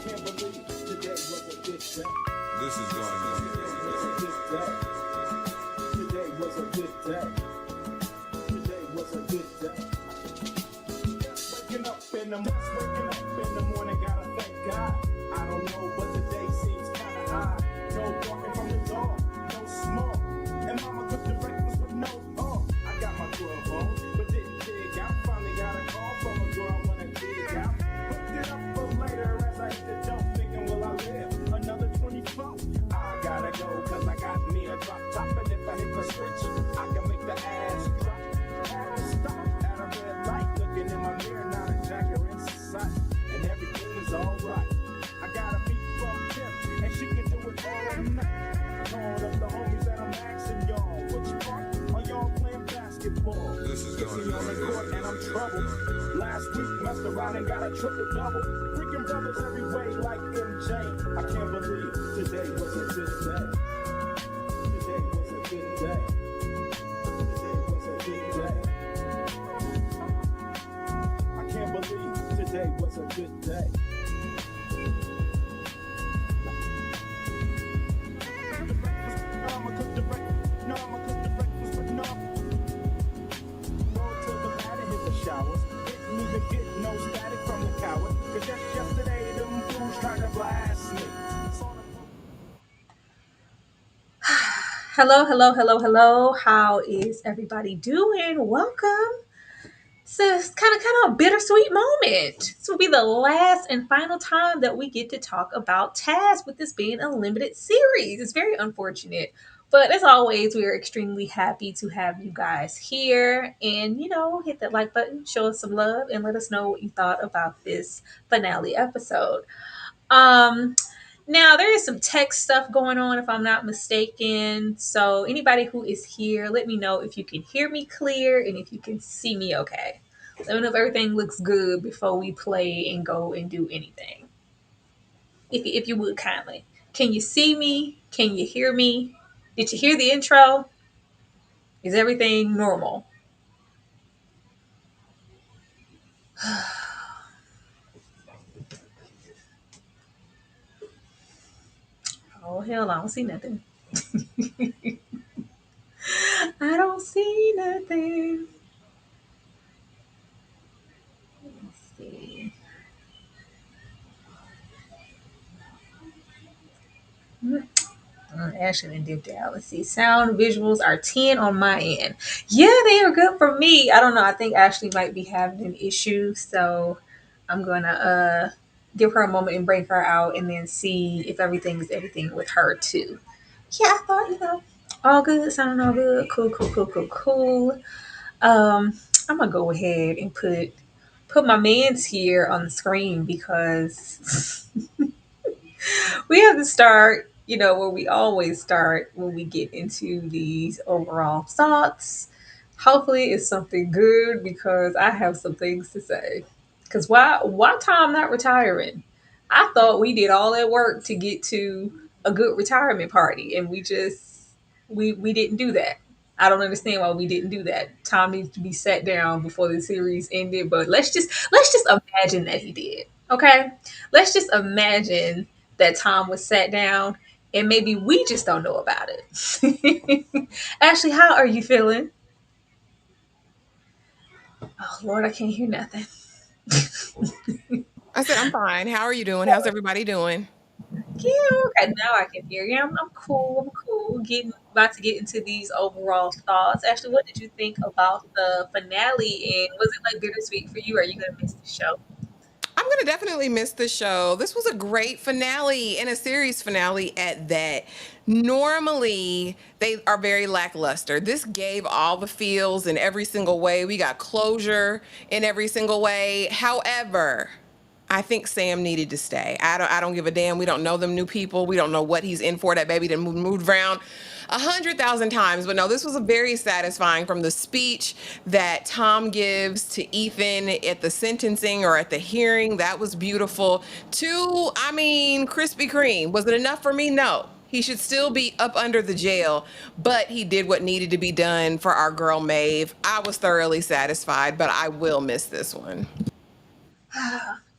can't believe today was a good day. This is going on. Today was a good day. Today was a good day. Waking up in the morning, gotta thank God. I don't know, but the day seems kinda high. No walking from the door, no smoke. And mama cooked the breakfast with no pork. I got my 12 on, but didn't dig out. Finally got a call from a girl I wanna dig out. Hooked it up for later as I hit the dope, thinking, will I live another 24? I gotta go, cause I got me a drop top. And if I hit the switch, I can make the ass drop. Had to stop at a red light, looking in my mirror, not a jacker in sight. And everything was alright. I got a beat from Kim, and she can do it all night. Calling up the homies that I'm asking y'all, which part are y'all playing basketball? This is going on the court and I'm troubled. Last week messed around and got a triple double. Freaking brothers every way like MJ. I can't believe today was a good day. Today was a good day. Today was a good day. I can't believe today was a good day. I'ma cook the breakfast, but no. Roll to the mat and hit the showers. Didn't even get no static from the coward. Cause just yesterday, them fools tried to blast me. Hello. How is everybody doing? Welcome. It's kind of a bittersweet moment. This will be the last and final time that we get to talk about Taz, with this being a limited series. It's very unfortunate. But as always, we are extremely happy to have you guys here. And, hit that like button, show us some love, and let us know what you thought about this finale episode. Now, there is some tech stuff going on, if I'm not mistaken. So anybody who is here, let me know if you can hear me clear and if you can see me okay. Let me know if everything looks good before we play and go and do anything. If you would kindly. Can you see me? Can you hear me? Did you hear the intro? Is everything normal? Oh, hell, I don't see nothing. I don't see nothing. Let's see. Actually dipped out. Let's see. Sound visuals are 10 on my end. Yeah, they are good for me. I don't know. I think Ashley might be having an issue. So I'm going to give her a moment and break her out and then see if everything is everything with her too. Yeah, I thought, all good. Sounding all good. Cool. I'm going to go ahead and put my man's here on the screen because we have to start, where we always start when we get into these overall thoughts. Hopefully it's something good because I have some things to say. Because why Tom not retiring? I thought we did all that work to get to a good retirement party and we didn't do that. I don't understand why we didn't do that. Tom needs to be sat down before the series ended, but let's just imagine that he did. Okay? Let's just imagine that Tom was sat down and maybe we just don't know about it. Ashley, how are you feeling? Oh Lord, I can't hear nothing. I said, I'm fine. How are you doing? How's everybody doing? Yeah, okay, now I can hear you. I'm cool. About to get into these overall thoughts. Actually, what did you think about the finale? And was it like bittersweet for you? Or are you gonna miss the show? I'm going to definitely miss the show. This was a great finale and a series finale at that. Normally, they are very lackluster. This gave all the feels in every single way. We got closure in every single way. However, I think Sam needed to stay. I don't give a damn. We don't know them new people. We don't know what he's in for. That baby done moved around 100,000 times. But no, this was a very satisfying, from the speech that Tom gives to Ethan at the sentencing or at the hearing. That was beautiful. To, Krispy Kreme. Was it enough for me? No. He should still be up under the jail, but he did what needed to be done for our girl Maeve. I was thoroughly satisfied, but I will miss this one.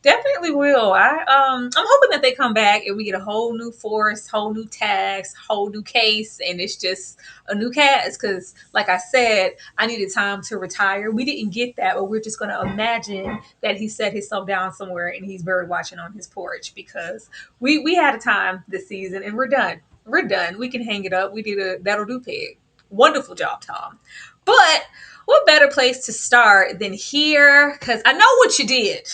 Definitely will. I'm hoping that they come back and we get a whole new force, whole new task, whole new case, and it's just a new cast. Because, like I said, I needed time to retire. We didn't get that, but we're just gonna imagine that he set himself down somewhere and he's bird watching on his porch because we had a time this season and we're done. We're done. We can hang it up. We did a that'll do pig. Wonderful job, Tom. But what better place to start than here? Because I know what you did.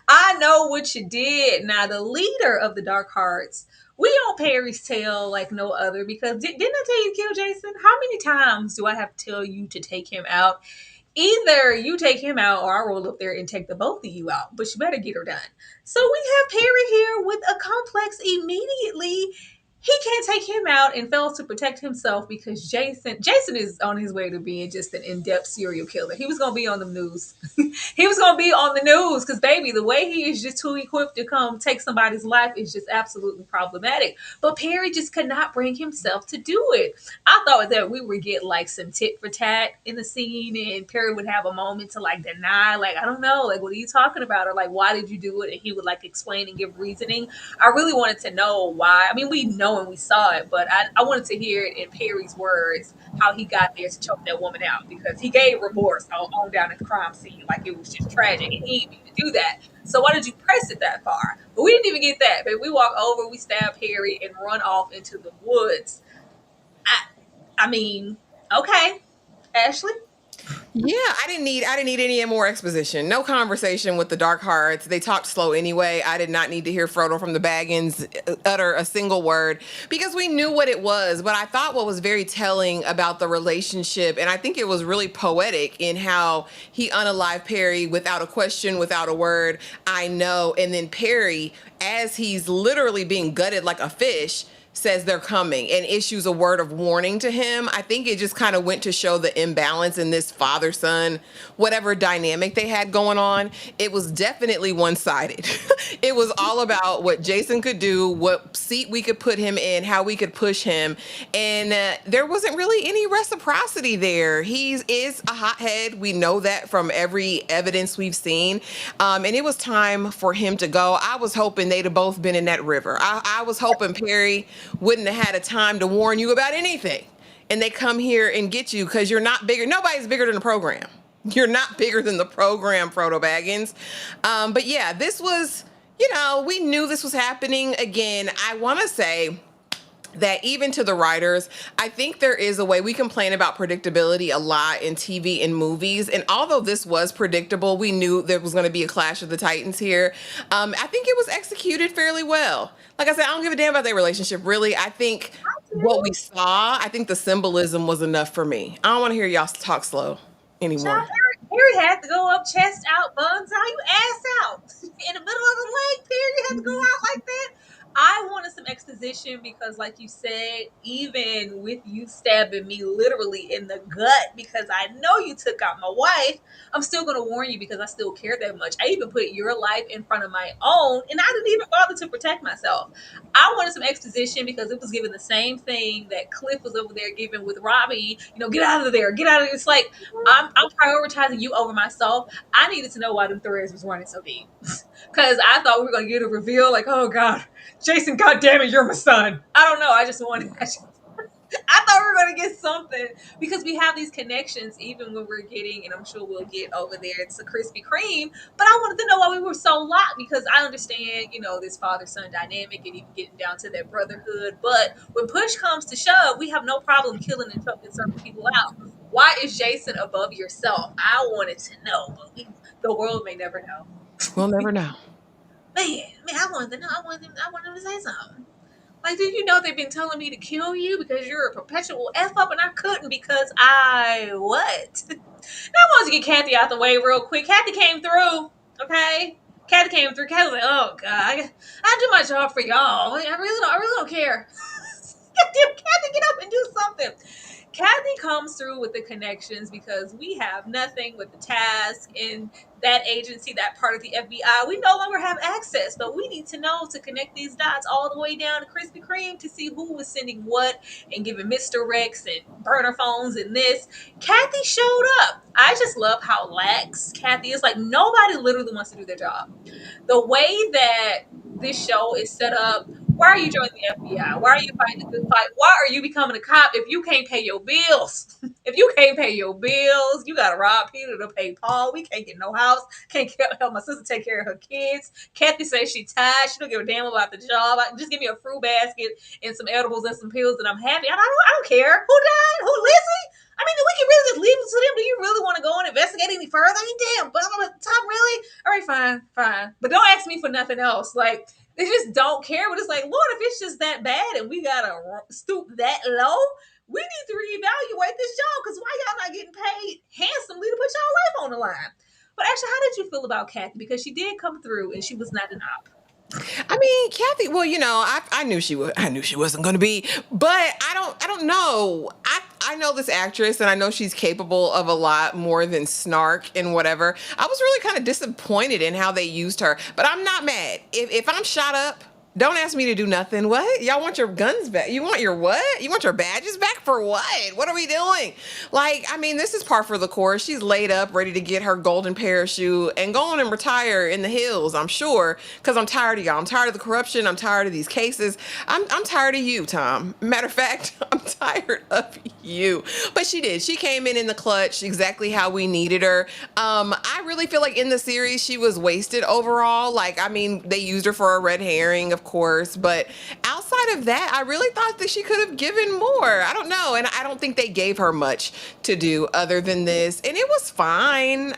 I know what you did. Now, the leader of the Dark Hearts, we on Perry's tail like no other because didn't I tell you to kill Jason? How many times do I have to tell you to take him out? Either you take him out or I roll up there and take the both of you out, but you better get her done. So we have Perry here with a complex immediately. He can't take him out and fails to protect himself because Jason is on his way to being just an in-depth serial killer. He was gonna be on the news. He was gonna be on the news because baby, the way he is just too equipped to come take somebody's life is just absolutely problematic. But Perry just could not bring himself to do it. I thought that we would get like some tit for tat in the scene, and Perry would have a moment to like deny, like, I don't know, like, what are you talking about? Or like, why did you do it? And he would like explain and give reasoning. I really wanted to know why. I mean, we know and we saw it, but I wanted to hear it in Perry's words how he got there to choke that woman out because he gave remorse on down at the crime scene. Like, it was just tragic, and he didn't mean to do that. So why did you press it that far? But we didn't even get that. But we walk over, we stab Perry, and run off into the woods. I, I mean, okay, Ashley. Yeah, I didn't need any more exposition. No conversation with the Dark Hearts. They talked slow anyway. I did not need to hear Frodo from the Baggins utter a single word because we knew what it was. But I thought what was very telling about the relationship, and I think it was really poetic in how he unalived Perry without a question, without a word. I know. And then Perry, as he's literally being gutted like a fish, says they're coming and issues a word of warning to him. I think it just kind of went to show the imbalance in this father son, whatever dynamic they had going on. It was definitely one sided. It was all about what Jason could do, what seat we could put him in, how we could push him. And there wasn't really any reciprocity there. He is a hothead. We know that from every evidence we've seen. And it was time for him to go. I was hoping they'd have both been in that river. I was hoping Perry wouldn't have had a time to warn you about anything. And they come here and get you because you're not bigger. Nobody's bigger than the program. You're not bigger than the program, Frodo Baggins. But yeah, this was, we knew this was happening. Again, I want to say that even to the writers, I think there is a way. We complain about predictability a lot in TV and movies. And although this was predictable, we knew there was going to be a clash of the Titans here. I think it was executed fairly well. Like I said, I don't give a damn about their relationship, really. I think what we saw, I think the symbolism was enough for me. I don't want to hear y'all talk slow anymore. Child, Perry had to go up, chest out, buns out, you ass out. In the middle of the lake, Perry had to go out like that. I wanted some exposition because, like you said, even with you stabbing me literally in the gut because I know you took out my wife, I'm still going to warn you because I still care that much. I even put your life in front of my own, and I didn't even bother to protect myself. I wanted some exposition because it was given the same thing that Cliff was over there giving with Robbie. Get out of there, get out of there. It's like I'm prioritizing you over myself. I needed to know why them threads was running so deep because I thought we were going to get a reveal like, oh God, Jason, goddamn it, you're my son. I don't know. I just wanted. I thought we were going to get something because we have these connections, even when we're getting, and I'm sure we'll get over there. It's a Krispy Kreme, but I wanted to know why we were so locked because I understand, this father-son dynamic and even getting down to that brotherhood. But when push comes to shove, we have no problem killing and choking certain people out. Why is Jason above yourself? I wanted to know, but the world may never know. We'll never know. Man, I wanted to know. I wanted him to say something. Like, did you know they've been telling me to kill you because you're a perpetual F up and I couldn't because I what? Now I wanted to get Kathy out the way real quick. Kathy came through, okay? Kathy came through. Kathy was like, oh God, I do my job for y'all. I really don't care. Kathy, get up and do something. Kathy comes through with the connections because we have nothing with the task in that agency, that part of the FBI. We no longer have access, but we need to know to connect these dots all the way down to Krispy Kreme to see who was sending what and giving misdirects and burner phones and this. Kathy showed up. I just love how lax Kathy is. Like, nobody literally wants to do their job. The way that this show is set up, why are you joining the FBI? Why are you fighting the good fight? Why are you becoming a cop if you can't pay your bills? If you can't pay your bills, you gotta rob Peter to pay Paul. We can't get no house. Can't help my sister take care of her kids. Kathy says she tired. She don't give a damn about the job. Just give me a fruit basket and some edibles and some pills, and I'm happy. I don't care who died, who Lizzie. I mean, we can really just leave it to them. Do you really want to go and investigate any further? I mean, damn, but I'm at the top, really? All right, fine. But don't ask me for nothing else. Like, they just don't care. But it's like, Lord, if it's just that bad and we gotta stoop that low, we need to reevaluate this job, because why y'all not getting paid handsomely to put y'all life on the line? But actually, how did you feel about Kathy? Because she did come through and she was not an op. I mean, Kathy. Well, I knew she was. I knew she wasn't going to be. But I don't know. I know this actress, and I know she's capable of a lot more than snark and whatever. I was really kind of disappointed in how they used her. But I'm not mad. If I'm shot up, don't ask me to do nothing. What? Y'all want your guns back? You want your what? You want your badges back for what? What are we doing? Like, I mean, this is par for the course. She's laid up, ready to get her golden parachute and go on and retire in the hills, I'm sure, because I'm tired of y'all. I'm tired of the corruption. I'm tired of these cases. I'm tired of you, Tom. Matter of fact, I'm tired of you. But she did. She came in the clutch, exactly how we needed her. I really feel like in the series, she was wasted overall. Like, I mean, they used her for a red herring, of course, but outside of that, I really thought that she could have given more. I don't know, and I don't think they gave her much to do other than this, and it was fine.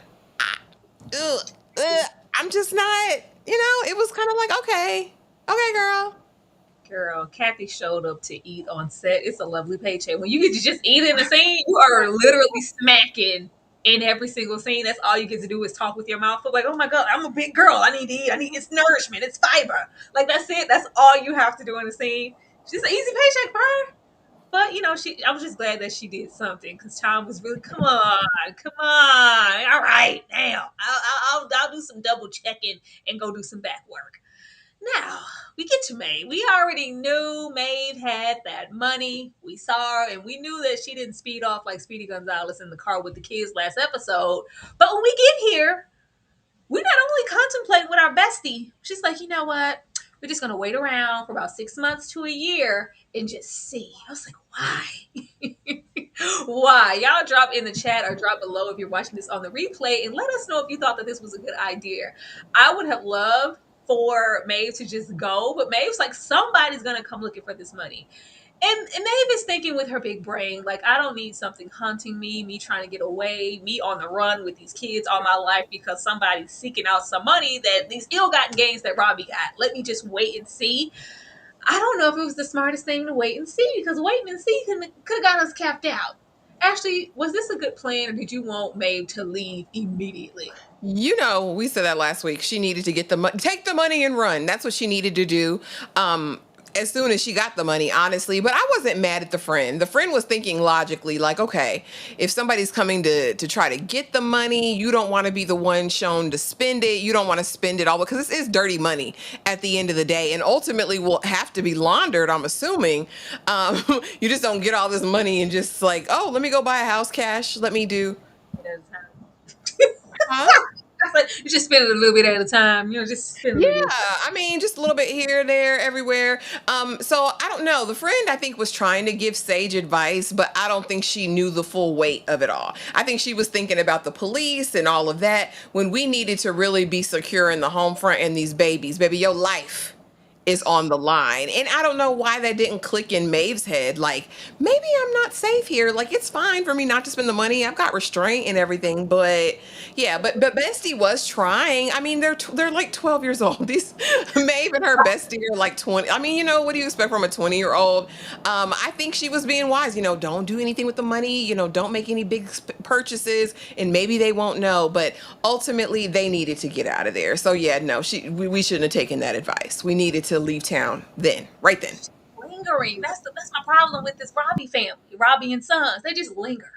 I'm just not, it was kind of like, okay, girl. Girl, Kathy showed up to eat on set. It's a lovely paycheck. When you get to just eat in the scene, you are literally smacking in every single scene. That's all you get to do is talk with your mouth. Like, oh my God, I'm a big girl. I need to eat. I need it's nourishment. It's fiber. Like, that's it. That's all you have to do in the scene. She's an easy paycheck for her. But I was just glad that she did something, because Tom was really, come on, all right, now I'll do some double checking and go do some back work. Now, we get to Maeve. We already knew Maeve had that money. We saw her, and we knew that she didn't speed off like Speedy Gonzalez in the car with the kids last episode. But when we get here, we not only contemplate with our bestie, she's like, you know what? We're just going to wait around for about 6 months to a year and just see. I was like, why? Why? Y'all drop in the chat or drop below if you're watching this on the replay and let us know if you thought that this was a good idea. I would have loved for Maeve to just go, but Maeve's like, somebody's gonna come looking for this money. And Maeve is thinking with her big brain, like, I don't need something hunting me trying to get away, me on the run with these kids all my life because somebody's seeking out some money, that these ill-gotten gains that Robbie got. Let me just wait and see. I don't know if it was the smartest thing to wait and see, because waiting and see could have got us capped out. Ashley, was this a good plan, or did you want Maeve to leave immediately? We said that last week. She needed to get take the money and run. That's what she needed to do. As soon as she got the money, honestly. But I wasn't mad at the friend. The friend was thinking logically, like, okay, if somebody's coming to try to get the money, you don't want to be the one shown to spend it. You don't want to spend it all, because this is dirty money at the end of the day, and ultimately will have to be laundered, I'm assuming. You just don't get all this money and just like, oh, let me go buy a house cash. Let me do. Huh? You just spend it a little bit at a time, just spend a little bit. I mean, just a little bit here, there, everywhere. So I don't know. The friend, I think, was trying to give sage advice, but I don't think she knew the full weight of it all. I think she was thinking about the police and all of that when we needed to really be secure in the home front and these babies. Baby, your life is on the line. And I don't know why that didn't click in Maeve's head. Like, maybe I'm not safe here. Like, it's fine for me not to spend the money. I've got restraint and everything. But yeah, but Bestie was trying. I mean, they're like 12 years old. These Maeve and her bestie are like 20. I mean, what do you expect from a 20-year-old? I think she was being wise. Don't do anything with the money. Don't make any big purchases, and maybe they won't know. But ultimately, they needed to get out of there. So yeah, no, we shouldn't have taken that advice. We needed to leave town right then. lingering. That's my problem with this Robbie family, Robbie and Sons. They just linger.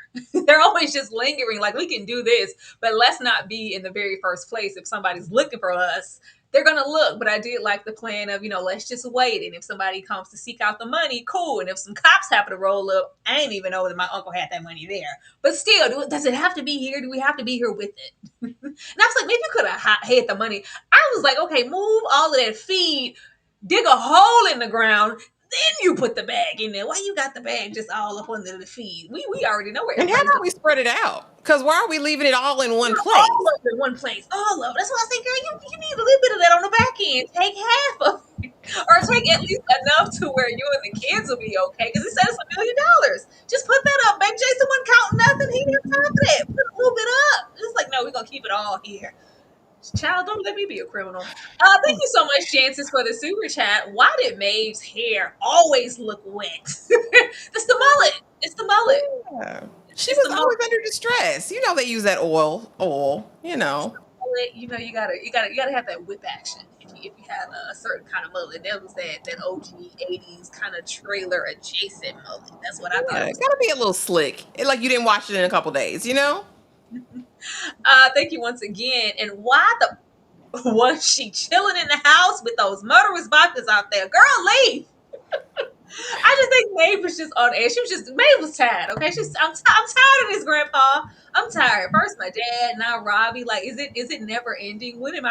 They're always just lingering. Like, we can do this, but let's not be in the very first place. If somebody's looking for us, they're gonna look. But I did like the plan of, let's just wait. And if somebody comes to seek out the money, cool. And if some cops happen to roll up, I ain't even know that my uncle had that money there. But still, does it have to be here? Do we have to be here with it? And I was like, maybe you could have hid the money. I was like, okay, move all of that feed, dig a hole in the ground, then you put the bag in there. Why you got the bag just all up under the feed? We already know where And how everybody's about going. we spread it out? Because why are we leaving it all in one place? All of it in one place. All of it. That's why I say, girl, you need a little bit of that on the back end. Take half of it. Or take at least enough to where you and the kids will be okay. Because it said it's $1 million. Just put that up. Baby Jason wasn't counting nothing. He didn't have time for that. Put a little bit up. It's like, no, we're going to keep it all here. Child, don't let me be a criminal. Thank you so much, Chances, for the super chat. Why did Maeve's hair always look wet? It's the mullet. It's the mullet. Yeah. She It's was the always under distress. They use that oil. mullet. You gotta have that whip action. If you have a certain kind of mullet, that was that OG '80s kind of trailer adjacent mullet. That's what I thought Yeah, it it was. gotta be a little slick. Like you didn't wash it in a couple days, Thank you once again. And why the was she chilling in the house with those murderous vodkas out there? Girl, leave. I just think Maeve was just on edge. Maeve was tired. Okay, I'm tired of this, Grandpa. I'm tired. First my dad, now Robbie. Like, is it never ending? When is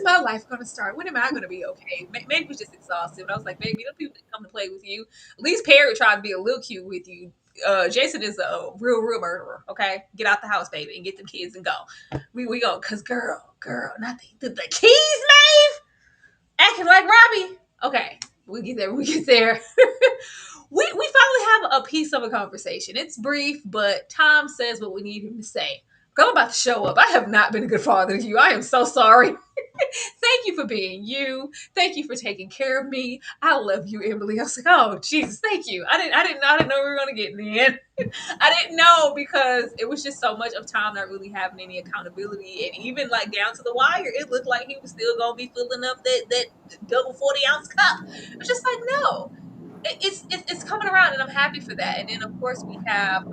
my life gonna start? When am I gonna be okay? Maeve was just exhausted. But I was like, baby, people that come to play with you. At least Perry tried to be a little cute with you. Jason is a real murderer. Okay, get out the house, baby, and get them kids and go. We go, cause girl, not the keys, Maeve, acting like Robbie. Okay, we get there. We finally have a piece of a conversation. It's brief, but Tom says what we need him to say. Girl, I'm about to show up. I have not been a good father to you. I am so sorry. Thank you for being you. Thank you for taking care of me. I love you, Emily. I was like, oh Jesus, thank you. I didn't know we were gonna get in the end. I didn't know because it was just so much of Tom not really having any accountability, and even like down to the wire, it looked like he was still gonna be filling up that double 40-ounce cup. It's just like, no, it's coming around, and I'm happy for that. And then of course we have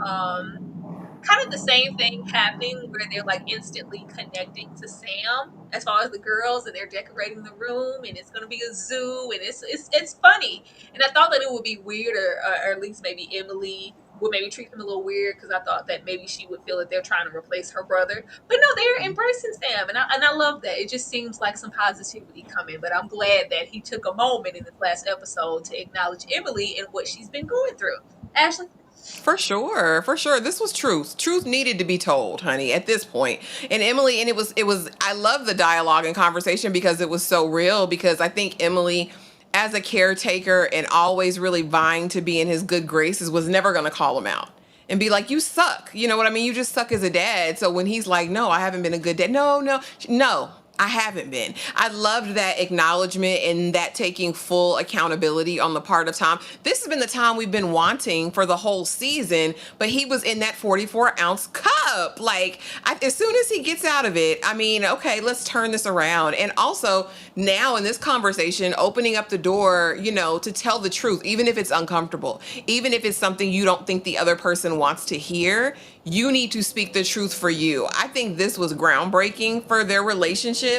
kind of the same thing happening where they're like instantly connecting to Sam as far as the girls, and they're decorating the room, and it's going to be a zoo, and it's funny. And I thought that it would be weird, or at least maybe Emily would maybe treat them a little weird, because I thought that maybe she would feel that they're trying to replace her brother. But no, they're embracing Sam, and I love that. It just seems like some positivity coming. But I'm glad that he took a moment in this last episode to acknowledge Emily and what she's been going through. Ashley? For sure. This was truth. Truth needed to be told, honey, at this point. And Emily, and it was, I love the dialogue and conversation because it was so real, because I think Emily, as a caretaker and always really vying to be in his good graces, was never going to call him out and be like, you suck. You know what I mean? You just suck as a dad. So when he's like, no, I haven't been a good dad. No, I haven't been. I loved that acknowledgement and that taking full accountability on the part of Tom. This has been the Tom we've been wanting for the whole season, but he was in that 44-ounce cup. Like, as soon as he gets out of it, I mean, okay, let's turn this around. And also now in this conversation, opening up the door, to tell the truth, even if it's uncomfortable, even if it's something you don't think the other person wants to hear, you need to speak the truth for you. I think this was groundbreaking for their relationship,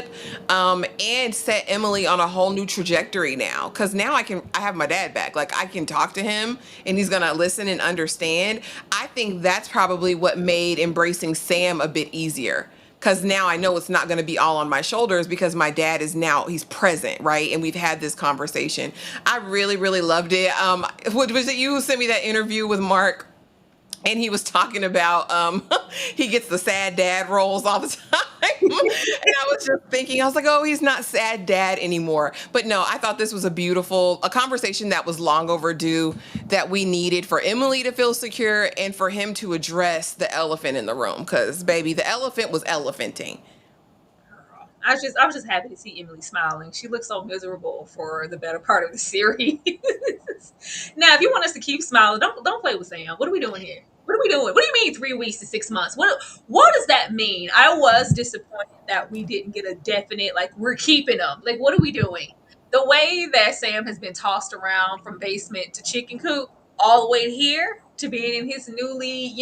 and set Emily on a whole new trajectory now. Because now I have my dad back. Like, I can talk to him and he's going to listen and understand. I think that's probably what made embracing Sam a bit easier. Because now I know it's not going to be all on my shoulders, because my dad he's present, right? And we've had this conversation. I really, really loved it. Was it you who sent me that interview with Mark? And he was talking about he gets the sad dad roles all the time. And I was just thinking, I was like, oh, he's not sad dad anymore. But no, I thought this was a conversation that was long overdue, that we needed for Emily to feel secure and for him to address the elephant in the room. Because, baby, the elephant was elephanting. I was just happy to see Emily smiling. She looked so miserable for the better part of the series. Now, if you want us to keep smiling, don't play with Sam. What are we doing here? What are we doing? What do you mean 3 weeks to 6 months? What does that mean? I was disappointed that we didn't get a definite, like, we're keeping them. Like, what are we doing? the way that Sam has been tossed around from basement to chicken coop all the way here to being in his newly,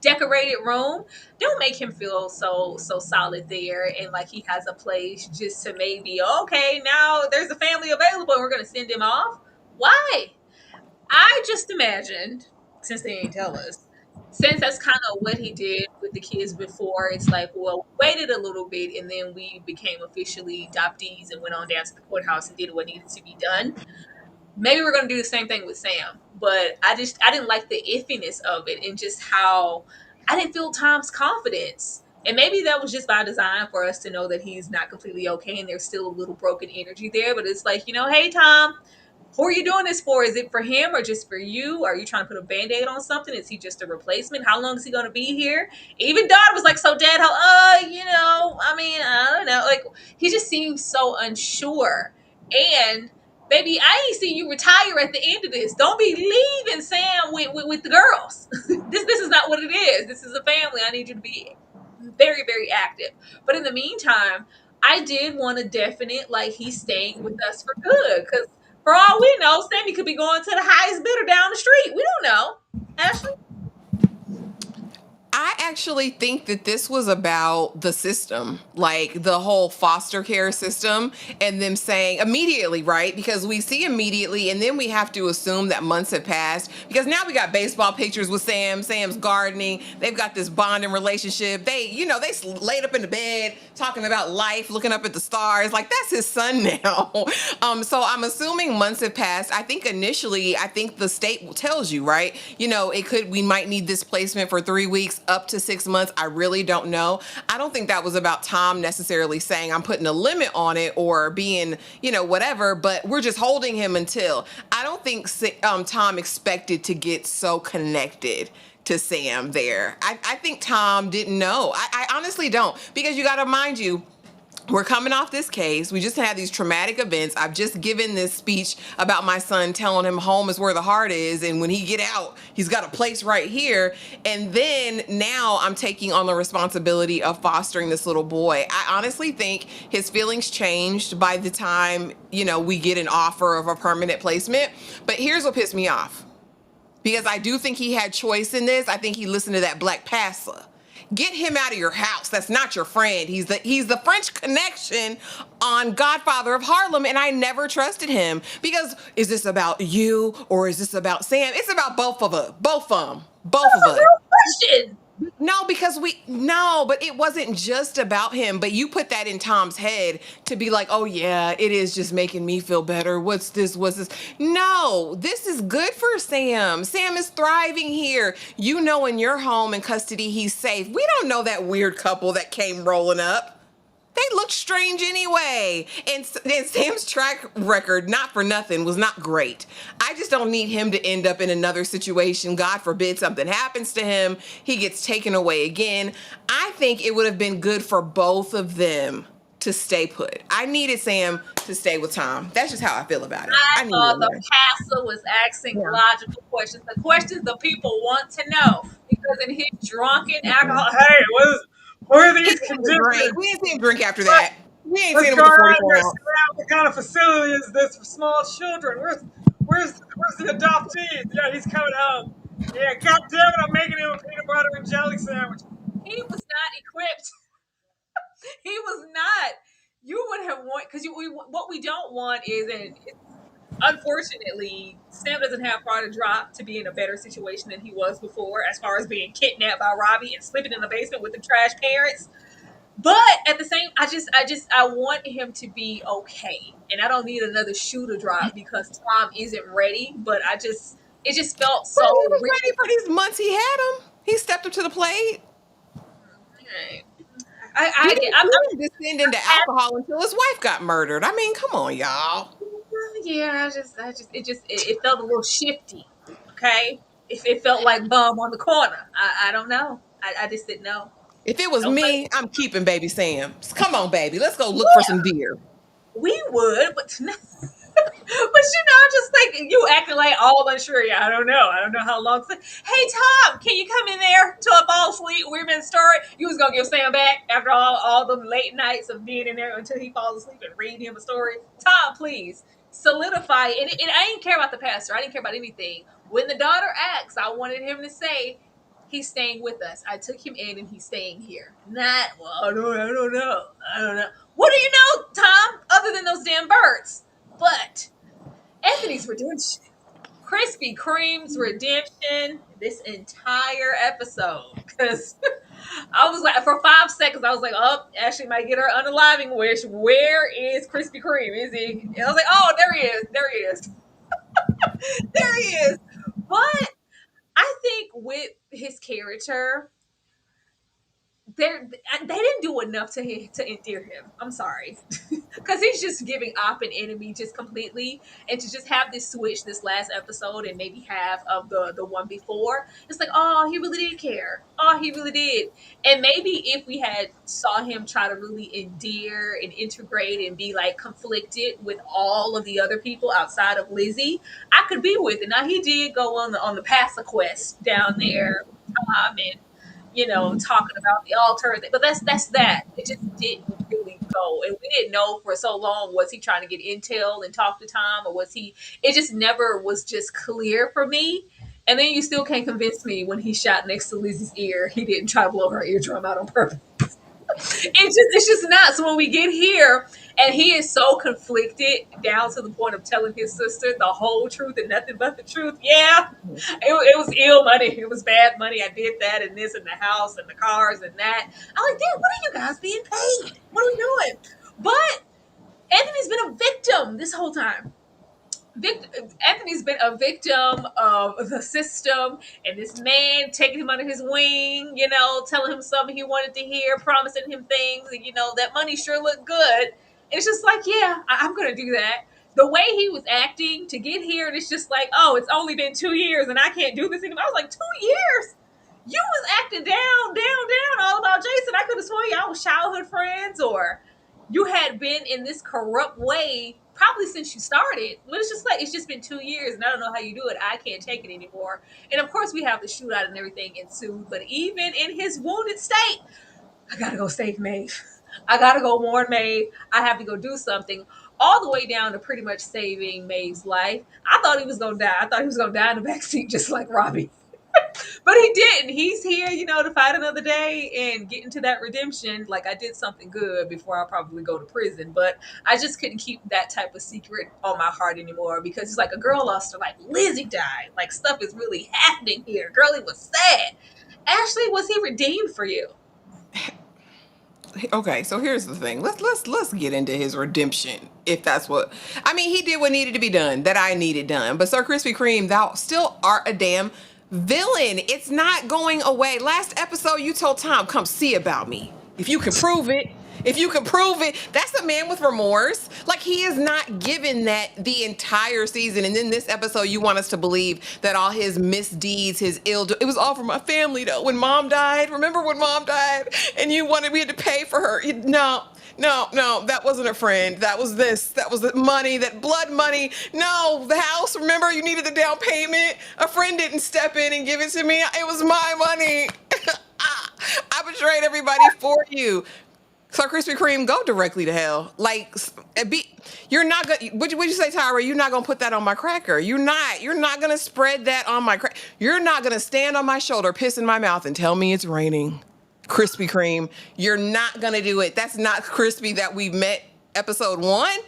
decorated room, don't make him feel so solid there and like he has a place just to maybe, okay, now there's a family available and we're gonna send him off. Why? I just imagined, since they ain't tell us, since that's kind of what he did with the kids before, it's like, well, we waited a little bit and then we became officially adoptees and went on down to the courthouse and did what needed to be done. Maybe we're gonna do the same thing with Sam, but I didn't like the iffiness of it and just how I didn't feel Tom's confidence. And maybe that was just by design for us to know that he's not completely okay and there's still a little broken energy there. But it's like, hey, Tom, who are you doing this for? Is it for him or just for you? Are you trying to put a band-aid on something? Is he just a replacement? How long is he going to be here? Even Dad was like, so Dad, I don't know. Like, he just seems so unsure. And baby, I ain't see you retire at the end of this. Don't be leaving Sam with the girls. This is not what it is. This is a family. I need you to be very, very active. But in the meantime, I did want a definite, like, he's staying with us for good. Because for all we know, Sammy could be going to the highest bidder down the street. We don't know. Ashley? I actually think that this was about the system, like the whole foster care system, and them saying immediately, right? Because we see immediately, and then we have to assume that months have passed. Because now we got baseball pictures with Sam. Sam's gardening. They've got this bonding relationship. They laid up in the bed talking about life, looking up at the stars. Like, that's his son now. So I'm assuming months have passed. I think initially, the state tells you, right? We might need this placement for 3 weeks, up to 6 months. I really don't know. I don't think that was about Tom necessarily saying I'm putting a limit on it or being, whatever, but we're just holding him until. I don't think Tom expected to get so connected to Sam there. I think Tom didn't know. I honestly don't, because you got to mind you, we're coming off this case. We just had these traumatic events. I've just given this speech about my son telling him home is where the heart is. And when he get out, he's got a place right here. And then now I'm taking on the responsibility of fostering this little boy. I honestly think his feelings changed by the time, we get an offer of a permanent placement. But here's what pissed me off. Because I do think he had choice in this. I think he listened to that Black Passer. Get him out of your house. That's not your friend. He's the French connection on Godfather of Harlem, and I never trusted him. Because is this about you or is this about Sam? It's about both of us. Both of them. Both of us. That's a real question. No, but it wasn't just about him. But you put that in Tom's head to be like, oh yeah, it is just making me feel better. What's this? No, this is good for Sam. Sam is thriving here. In your home in custody, he's safe. We don't know that weird couple that came rolling up. They looked strange anyway. And Sam's track record, not for nothing, was not great. I just don't need him to end up in another situation. God forbid something happens to him. He gets taken away again. I think it would have been good for both of them to stay put. I needed Sam to stay with Tom. That's just how I feel about it. I thought the pastor was asking logical questions, the questions the people want to know. Because in his drunken alcohol, hey, what are these conditions? We didn't see him drink after that. We ain't seen him What's with going the on 44 here? ounce. What kind of facility is this for small children? Where's the adoptees? Yeah, he's coming home. Yeah, God damn it, I'm making him a peanut butter and jelly sandwich. He was not equipped. He was not. You would have want, because what we don't want is, and unfortunately, Sam doesn't have far to drop to be in a better situation than he was before, as far as being kidnapped by Robbie and sleeping in the basement with the trash parents. But at the same, I want him to be okay, and I don't need another shoe to drop because Tom isn't ready. But it just felt so. But he was real. ready for these months he had him. He stepped up to the plate. He didn't descend into alcohol until his wife got murdered. I mean, come on, y'all. Yeah, it felt a little shifty. Okay, it felt like bum on the corner. I don't know. I just didn't know. If it was me, I'm keeping baby Sam. Come on, baby. Let's go look for some deer. We would, but I'm just like, you acting like all unsure. Yeah, I don't know. I don't know how long. Hey, Tom, can you come in there till I fall asleep? We've been story. You was going to give Sam back after all the late nights of being in there until he falls asleep and read him a story. Tom, please solidify. And I didn't care about the pastor. I didn't care about anything. When the daughter asked, I wanted him to say, he's staying with us. I took him in and he's staying here. Not, well, I don't know. I don't know. What do you know, Tom, other than those damn birds? But Anthony's redemption, Krispy Kreme's redemption, this entire episode. Because I was like, for 5 seconds, I was like, oh, Ashley might get her unaliving wish. Where is Krispy Kreme? Is he? And I was like, oh, there he is. There he is. There he is. But I think with his character, they didn't do enough to endear him. I'm sorry, because he's just giving up an enemy just completely, and to just have this switch this last episode and maybe half of the one before, it's like, oh, he really did care. Oh, he really did. And maybe if we had saw him try to really endear and integrate and be like conflicted with all of the other people outside of Lizzie, I could be with it. Now he did go on the Passa quest down there, and talking about the altar. But that's that. It just didn't really go. And we didn't know for so long, was he trying to get intel and talk to Tom, or was he, it just never was just clear for me. And then you still can't convince me when he shot next to Lizzie's ear, he didn't try to blow her eardrum out on purpose. It's just not. So when we get here and he is so conflicted down to the point of telling his sister the whole truth and nothing but the truth. Yeah, it was ill money. It was bad money. I did that and this and the house and the cars and that. I'm like, damn, what are you guys being paid? What are we doing? But Anthony's been a victim this whole time. Anthony's been a victim of the system and this man taking him under his wing, telling him something he wanted to hear, promising him things, and that money sure looked good. It's just like, yeah, I'm gonna do that. The way he was acting to get here, and it's just like, oh, it's only been 2 years and I can't do this anymore. I was like, 2 years? You was acting down all about Jason. I could have sworn y'all was childhood friends, or you had been in this corrupt way probably since you started. But it's just like, it's just been 2 years and I don't know how you do it. I can't take it anymore. And of course we have the shootout and everything ensued. But even in his wounded state, I gotta go save Maeve. I gotta go warn Maeve. I have to go do something. All the way down to pretty much saving Maeve's life. I thought he was gonna die. I thought he was gonna die in the backseat just like Robbie. But he didn't. He's here, to fight another day and get into that redemption. Like, I did something good before I probably go to prison. But I just couldn't keep that type of secret on my heart anymore, because it's like a girl lost her life. Lizzie died. Like, stuff is really happening here. Girlie was sad. Ashley, was he redeemed for you? Okay, so here's the thing. Let's get into his redemption. If that's what I mean, he did what needed to be done, that I needed done. But Sir Krispy Kreme, thou still art a damn villain. It's not going away. Last episode, you told Tom, come see about me. If you can prove it. If you can prove it, that's a man with remorse. Like, he is not given that the entire season. And then this episode, you want us to believe that all his misdeeds, his it was all for my family, though. When mom died, remember when mom died? And we had to pay for her. No, that wasn't a friend. That was this. That was the money, that blood money. No, the house, remember, you needed the down payment. A friend didn't step in and give it to me. It was my money. I betrayed everybody for you. So Krispy Kreme, go directly to hell. Like, you're not gonna. What'd you say, Tyra? You're not gonna put that on my cracker. You're not gonna spread that on my cracker. You're not gonna stand on my shoulder, piss in my mouth, and tell me it's raining. Krispy Kreme, you're not gonna do it. That's not Crispy that we met episode 1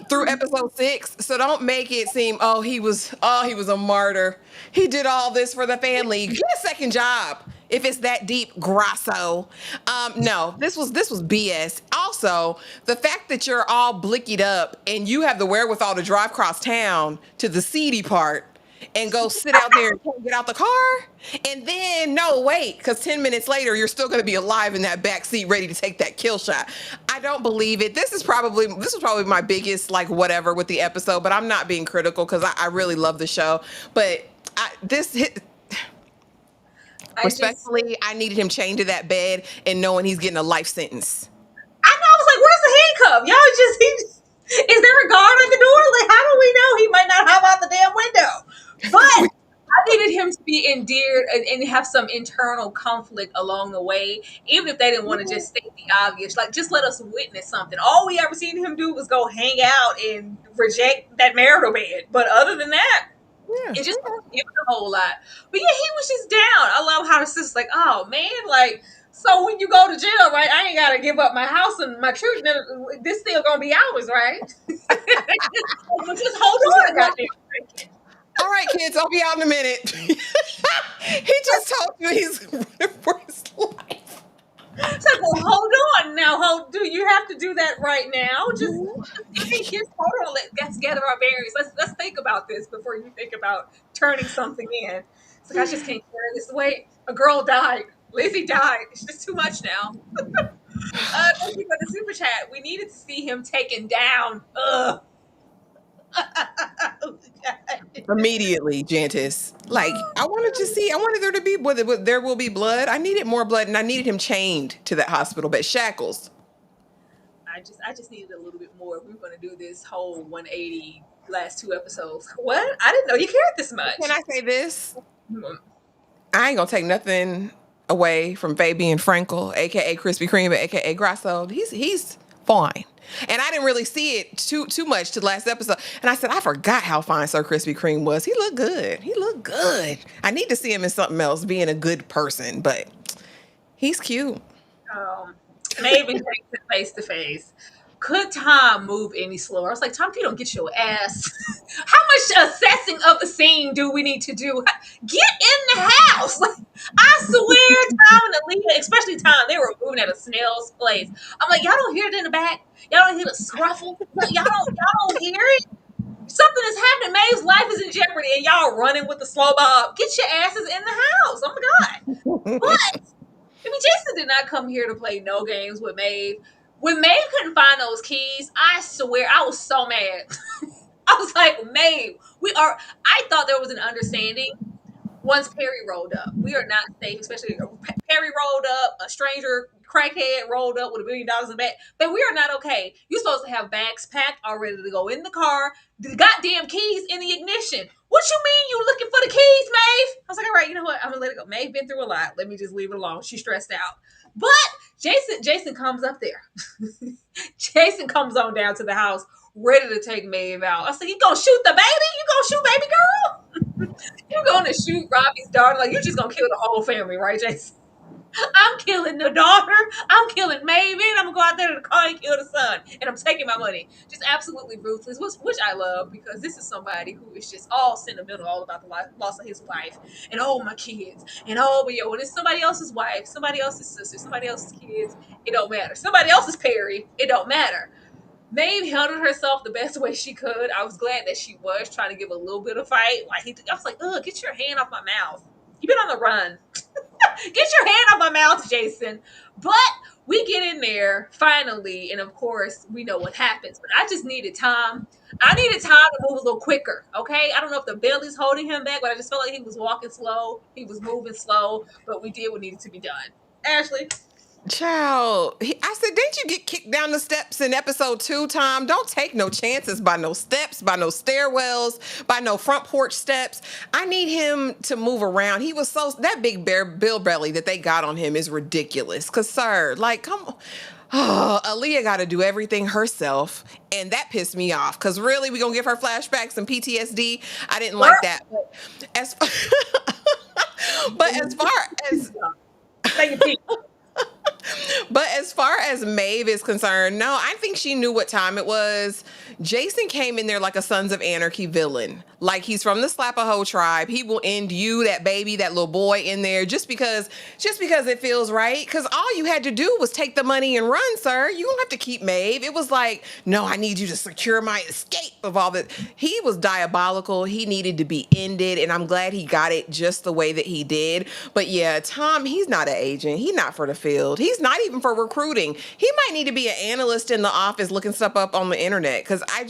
through episode 6. So don't make it seem, he was a martyr. He did all this for the family. Get a second job. If it's that deep, Grasso. No, this was BS. Also, the fact that you're all blickied up and you have the wherewithal to drive across town to the seedy part and go sit out there and can't get out the car. And then, no, wait, because 10 minutes later, you're still going to be alive in that back seat ready to take that kill shot. I don't believe it. This was probably my biggest, whatever with the episode, but I'm not being critical because I really love the show. But this hit... Respectfully, I needed him chained to that bed and knowing he's getting a life sentence. I know. I was like, where's the handcuff? Is there a guard at the door? Like, how do we endeared and have some internal conflict along the way, even if they didn't want to just state the obvious. Like, just let us witness something. All we ever seen him do was go hang out and reject that marital bed. But other than that, Yeah. it just wasn't giving a whole lot. But yeah, he was just down. I love how the sister's like, oh man, like, so when you go to jail, right, I ain't gotta give up my house and my children. This still gonna be ours, right? Just hold on, goddamn. All right, kids, I'll be out in a minute. He just told you he's running for his life. It's like, well, hold on now. Do you have to do that right now? Just hold on. Let's gather our bearings. Let's think about this before you think about turning something in. It's like, I just can't carry this weight. A girl died. Lizzie died. It's just too much now. Thank you for the super chat. We needed to see him taken down. Ugh. Immediately, Jantis. Like, I wanted there to be, whether there will be blood. I needed more blood, and I needed him chained to that hospital bed, shackles. I just needed a little bit more. We were going to do this whole 180 last 2 episodes. What? I didn't know you cared this much. Can I say this? I ain't gonna take nothing away from Fabian Frankel, aka Krispy Kreme, aka Grasso. He's fine. And I didn't really see it too much to the last episode. And I said, I forgot how fine Sir Krispy Kreme was. He looked good. I need to see him in something else, being a good person, but he's cute. Maeve and Jason face to face. Could Tom move any slower? I was like, Tom, if you don't get your ass, how much assessing of the scene do we need to do? Get in the house. Like, I swear, Tom and Aaliyah, especially Tom, they were moving at a snail's pace. I'm like, y'all don't hear it in the back? Y'all don't hear the scruffle? Y'all don't hear it? Something is happening. Maeve's life is in jeopardy, and y'all running with the slow bob. Get your asses in the house. Oh my God. But I mean, Jason did not come here to play no games with Maeve. When Maeve couldn't find those keys, I swear I was so mad. I was like, Maeve, I thought there was an understanding once Perry rolled up. We are not safe, especially Perry rolled up, a stranger crackhead rolled up with $1 billion in the back. But we are not okay. You're supposed to have bags packed, all ready to go in the car, the goddamn keys in the ignition. What you mean you looking for the keys, Maeve? I was like, all right, you know what? I'm gonna let it go. Maeve been through a lot. Let me just leave it alone. She's stressed out. But Jason comes up there. Jason comes on down to the house, ready to take Maeve out. I said, you gonna shoot the baby? You gonna shoot baby girl? You gonna shoot Robbie's daughter? Like, you just gonna kill the whole family, right, Jason? I'm killing the daughter. I'm killing Maeve. And I'm gonna go out there to the car and kill the son. And I'm taking my money. Just absolutely ruthless, which I love, because this is somebody who is just all sentimental, all about the loss of his wife and oh my kids and oh but when it's somebody else's wife, somebody else's sister, somebody else's kids, it don't matter. Somebody else's Perry, it don't matter. Maeve handled herself the best way she could. I was glad that she was trying to give a little bit of fight. Like I was like, ugh, get your hand off my mouth. You've been on the run. Get your hand off my mouth, Jason. But we get in there finally, and of course, we know what happens. But I just needed time. I needed time to move a little quicker, okay? I don't know if the belly's holding him back, but I just felt like he was walking slow. He was moving slow, but we did what needed to be done. Ashley? Child, I said, didn't you get kicked down the steps in episode 2, Tom? Don't take no chances by no steps, by no stairwells, by no front porch steps. I need him to move around. He was that big bear bill belly that they got on him is ridiculous. Cause sir, like, come on. Oh, Aaliyah got to do everything herself, and that pissed me off. Cause really, we gonna give her flashbacks and PTSD. I didn't like that. But as far as But as far as Maeve is concerned, no, I think she knew what time it was. Jason came in there like a Sons of Anarchy villain. Like, he's from the Slap-a-Hoe tribe. He will end you, that baby, that little boy in there just because it feels right. Because all you had to do was take the money and run, sir. You don't have to keep Maeve. It was like, no, I need you to secure my escape of all that. He was diabolical. He needed to be ended, and I'm glad he got it just the way that he did. But yeah, Tom, he's not an agent. He's not for the field. He's not even for recruiting. He might need to be an analyst in the office looking stuff up on the internet, because I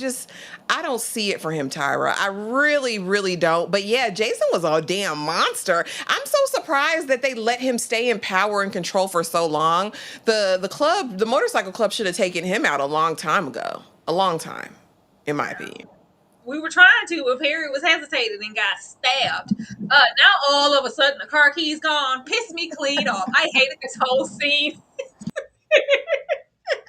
don't see it for him, Tyra. I really, really don't. But yeah, Jason was a damn monster. I'm so surprised that they let him stay in power and control for so long. The motorcycle club should have taken him out a long time ago. A long time, in my opinion. We were trying to, if Harry was hesitating and got stabbed. Now all of a sudden the car key's gone. Pissed me clean off. I hated this whole scene.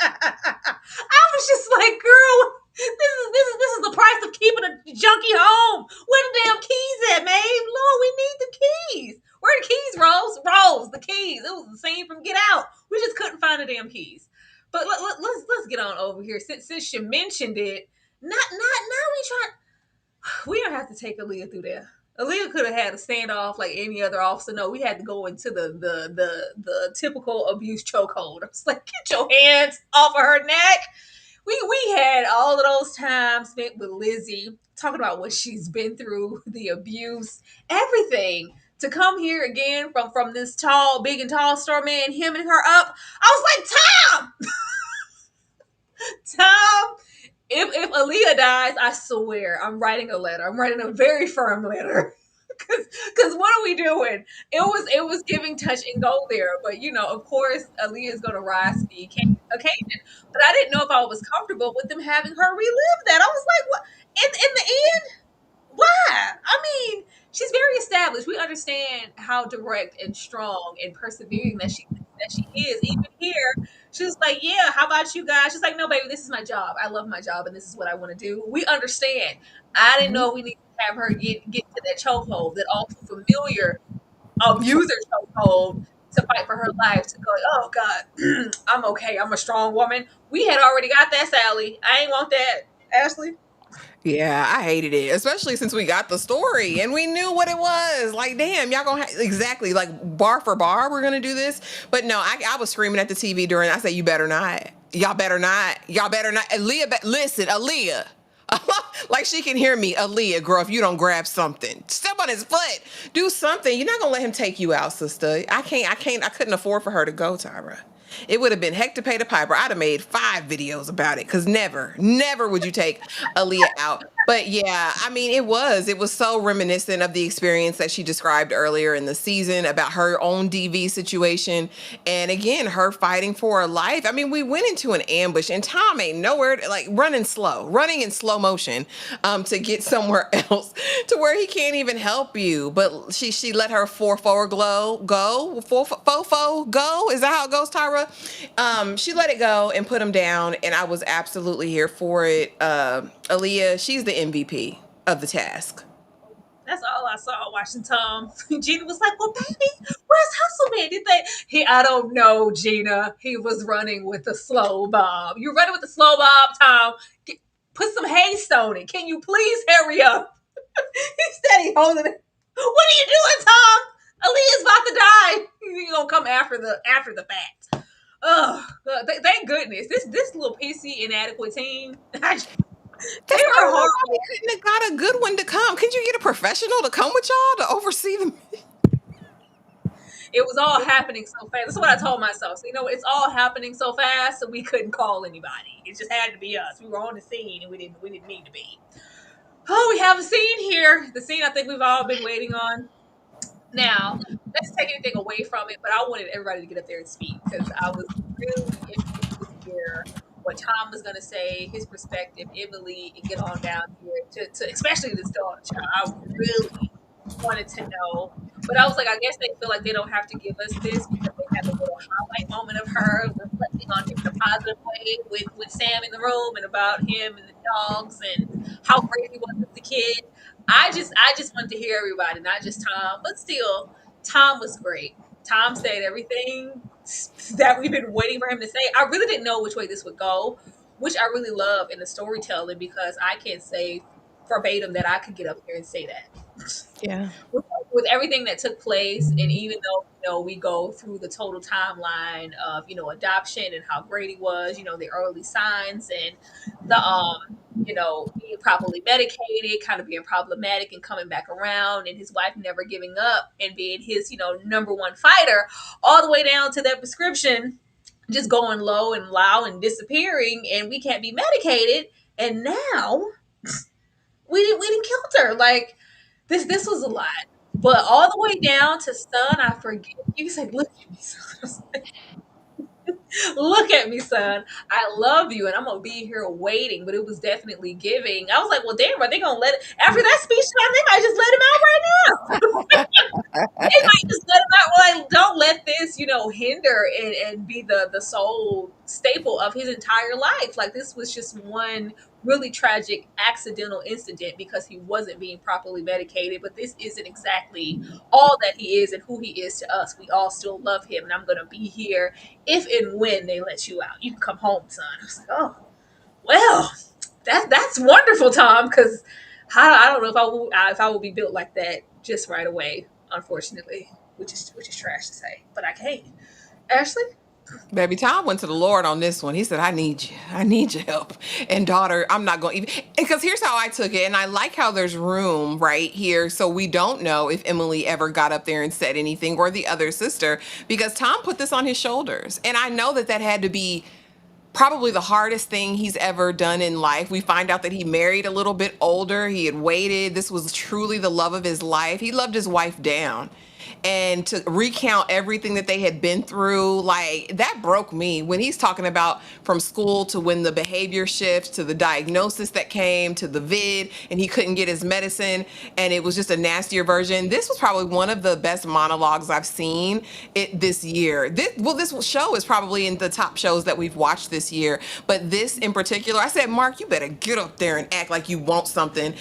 I was just like, girl, this is the price of keeping a junkie home. Where the damn keys at, Maeve? Lord, we need the keys. Where the keys, Rose? Rose, the keys. It was the scene from Get Out. We just couldn't find the damn keys. But let's get on over here. Since you mentioned it, not now we don't have to take Aaliyah through there. Aaliyah could have had a standoff like any other officer. No, we had to go into the typical abuse chokehold. I was like, get your hands off of her neck. We had all of those times spent with Lizzie talking about what she's been through, the abuse, everything. To come here again from this tall, big and tall store man, him and her up. I was like, Tom, if Aaliyah dies, I swear I'm writing a letter. I'm writing a very firm letter. Cause what are we doing? It was giving touch and go there, but of course Aaliyah is gonna rise to the occasion. But I didn't know if I was comfortable with them having her relive that. I was like, what? In the end, why? I mean, she's very established. We understand how direct and strong and persevering that she is. Even here, she was like, "Yeah, how about you guys?" She's like, "No, baby, this is my job. I love my job, and this is what I want to do." We understand. I didn't know we need to have her get to that chokehold, that all too familiar abuser chokehold, to fight for her life. To go, oh God, I'm okay. I'm a strong woman. We had already got that, Sally. I ain't want that, Ashley. Yeah, I hated it, especially since we got the story and we knew what it was. Like, damn, y'all gonna exactly like bar for bar, we're gonna do this. But no, I was screaming at the TV during. I said, "You better not. Y'all better not. Y'all better not." Aaliyah, listen, Aaliyah. Like she can hear me. Aaliyah, girl, if you don't grab something, step on his foot, do something. You're not gonna let him take you out, sister. I couldn't afford for her to go, Tyra. It would have been heck to pay the piper. I'd have made 5 videos about it, because never would you take Aaliyah out. But yeah, I mean, it was so reminiscent of the experience that she described earlier in the season about her own DV situation. And again, her fighting for her life. I mean, we went into an ambush and Tom ain't nowhere, like running in slow motion, to get somewhere else to where he can't even help you. But she let her fofo go. Is that how it goes, Tyra? She let it go and put him down, and I was absolutely here for it. Aaliyah, she's the MVP of the task. That's all I saw watching Tom. Gina was like, "Well, baby, where's Hustleman? Did they?" I don't know, Gina. He was running with the slow bob. You're running with the slow bob, Tom. Put some haste on it. Can you please hurry up? He's steady holding it. What are you doing, Tom? Aaliyah's about to die. He's gonna come after the fact. Oh, thank goodness. This little PC inadequate team. They That's were why horrible. we couldn't have got a good one to come. Could you get a professional to come with y'all to oversee them? It was all happening so fast. That's what I told myself. So, it's all happening so fast, so we couldn't call anybody. It just had to be us. We were on the scene, and we didn't need to be. Oh, we have a scene here. The scene I think we've all been waiting on. Now, let's take anything away from it, but I wanted everybody to get up there and speak, because I was really interested to hear what Tom was going to say, his perspective, Emily, and get on down here to especially this daughter child. I really wanted to know. But I was like, I guess they feel like they don't have to give us this, because they had a little highlight moment of her reflecting on him in a positive way with Sam in the room, and about him and the dogs and how great he was as a kid. I just wanted to hear everybody, not just Tom, but still, Tom was great. Tom said everything that we've been waiting for him to say. I really didn't know which way this would go, which I really love in the storytelling, because I can't say verbatim that I could get up here and say that. Yeah. With everything that took place, and even though we go through the total timeline of adoption and how great he was, the early signs, and the being properly medicated, kind of being problematic and coming back around, and his wife never giving up and being his number one fighter, all the way down to that prescription just going low and loud and disappearing, and we can't be medicated, and now we didn't kill her. Like, this was a lot. But all the way down to, "Son, I forgive you." He's like, "Look at me, son." Look at me, son. I love you, and I'm gonna be here waiting. But it was definitely giving. I was like, well, damn, are they gonna let it after that speech time? They might just let him out right now. They might just let him out. Well, like, don't let this, hinder and be the sole staple of his entire life. Like this was just one really tragic accidental incident because he wasn't being properly medicated. But this isn't exactly all that he is and who he is to us. We all still love him, and I'm gonna be here if and when they let you out. You can come home, son. I was like, oh, well, that's wonderful, Tom, because I don't know if I will be built like that just right away, unfortunately, which is trash to say, but I can't. Ashley, Baby, Tom went to the Lord on this one. He said, I need you. I need your help. And daughter, I'm not going to even, because here's how I took it. And I like how there's room right here. So we don't know if Emily ever got up there and said anything or the other sister, because Tom put this on his shoulders. And I know that had to be probably the hardest thing he's ever done in life. We find out that he married a little bit older. He had waited. This was truly the love of his life. He loved his wife down. And to recount everything that they had been through, like that broke me when he's talking about from school to when the behavior shifts to the diagnosis that came to the vid and he couldn't get his medicine and it was just a nastier version. This was probably one of the best monologues I've seen this year. This show is probably in the top shows that we've watched this year, but this in particular, I said, Mark, you better get up there and act like you want something.